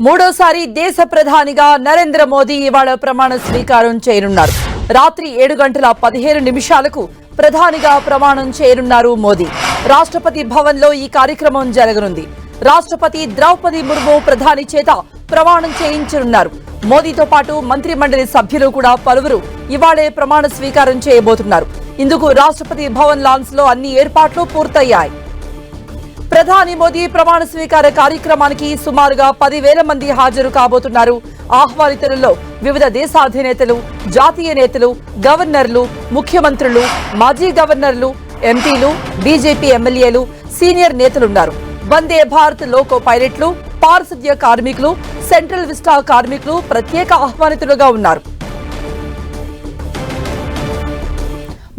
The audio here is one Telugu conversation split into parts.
మూడోసారి దేశ ప్రధానిగా నరేంద్ర మోదీ ఇవాళ ప్రమాణ స్వీకారం చేయనున్నారు. రాత్రి 7:15 ప్రధానిగా ప్రమాణం చేయనున్నారు మోదీ. రాష్ట్రపతి భవన్ లో ఈ కార్యక్రమం జరగనుంది. రాష్ట్రపతి ద్రౌపది ముర్ము ప్రధాని చేత ప్రమాణం చేయించనున్నారు. మోదీతో పాటు మంత్రి మండలి సభ్యులు కూడా పలువురు ఇవాళే ప్రమాణ స్వీకారం చేయబోతున్నారు. ఇందుకు రాష్ట్రపతి భవన్ లాన్స్ లో అన్ని ఏర్పాట్లు పూర్తయ్యాయి. ప్రధాని మోదీ ప్రమాణ స్వీకార కార్యక్రమానికి సుమారుగా 10,000 మంది హాజరు కాబోతున్నారు. ఆహ్వానితులలో వివిధ దేశాధినేతలు, జాతీయ నేతలు, గవర్నర్లు, ముఖ్యమంత్రులు, మాజీ గవర్నర్లు, ఎంపీలు, బీజేపీ ఎమ్మెల్యేలు, సీనియర్ నేతలున్నారు. వందే భారత్ లోకో పైలట్లు, పారిశుద్ధ్య కార్మికులు, సెంట్రల్ విస్టా కార్మికులు ప్రత్యేక ఆహ్వానితులుగా ఉన్నారు.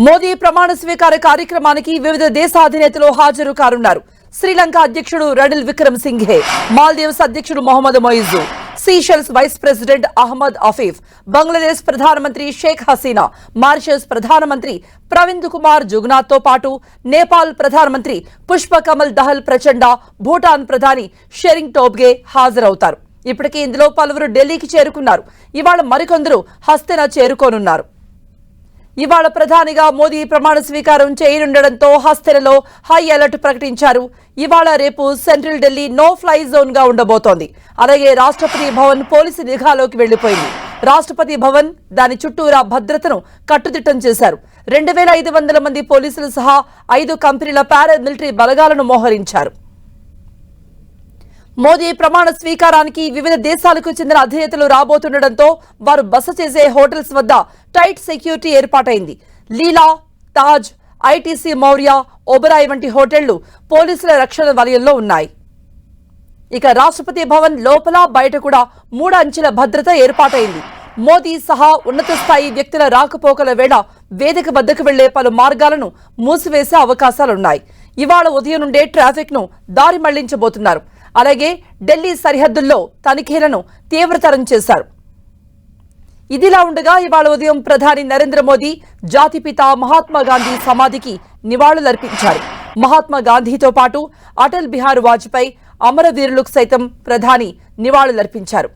మోదీ ప్రమాణ స్వీకార కార్యక్రమానికి వివిధ దేశాధినేతలు హాజరు కానున్నారు. శ్రీలంక అధ్యక్షుడు రనిల్ విక్రమసింఘే, మాల్దీవ్స్ అధ్యక్షుడు Mohamed Muizzu, Seychelles vice president Ahmed Afif, Bangladesh ప్రధానమంత్రి షేక్ హసీనా, మారిషస్ ప్రధానమంత్రి ప్రవింద్ కుమార్ జుగ్నాథ్ తో పాటు నేపాల్ ప్రధానమంత్రి పుష్ప కమల్ దహల్ ప్రచండ, భూటాన్ ప్రధాని షెరింగ్ టోబ్గే హాజరవుతారు. ఇప్పటికే ఇందులో పలువురు ఢిల్లీకి చేరుకున్నారు. ఇవాళ మరికొందరు హస్తెన చేరుకోనున్నారు. ఇవాళ ప్రధానిగా మోదీ ప్రమాణ స్వీకారం చేయనుండటంతో హస్తెనలో హై అలర్ట్ ప్రకటించారు. ఇవాళ రేపు central Delhi no fly zone గా ఉండబోతోంది. అలాగే రాష్ట్రపతి భవన్ పోలీసు నిఘాలోకి వెళ్లిపోయింది. రాష్ట్రపతి భవన్ దాని చుట్టూరా భద్రతను కట్టుదిట్టం చేశారు. 2,500 మంది పోలీసులు సహా 5 కంపెనీల పారామిలిటరీ బలగాలను మోహరించారు. మోదీ ప్రమాణ స్వీకారానికి వివిధ దేశాలకు చెందిన అధినేతలు రాబోతుండటంతో వారు బస చేసే హోటల్స్ వద్ద టైట్ సెక్యూరిటీ ఏర్పాటైంది. లీలా, తాజ్, ఐటీసీ మౌర్య, ఒబరాయ్ వంటి హోటళ్లు పోలీసుల రక్షణ వలయంలో ఉన్నాయి. ఇక రాష్ట్రపతి భవన్ లోపల బయట కూడా 3 అంచెల భద్రత ఏర్పాటైంది. మోదీ సహా ఉన్నత స్థాయి వ్యక్తుల రాకపోకల వేళ వేదిక వద్దకు వెళ్లే పలు మార్గాలను మూసివేసే అవకాశాలున్నాయి. ఇవాళ ఉదయం నుండే ట్రాఫిక్ ను దారి మళ్లించబోతున్నారు. అలాగే ఢిల్లీ సరిహద్దుల్లో తనిఖీలను తీవ్రతరం చేశారు. ఇదిలా ఉండగా ఇవాళ ఉదయం ప్రధాని నరేంద్ర మోదీ జాతిపిత మహాత్మా గాంధీ సమాధికి నివాళులర్పించారు. మహాత్మా గాంధీతో పాటు అటల్ బిహారీ వాజ్పేయి, అమరవీరులకు సైతం ప్రధాని నివాళులర్పించారు.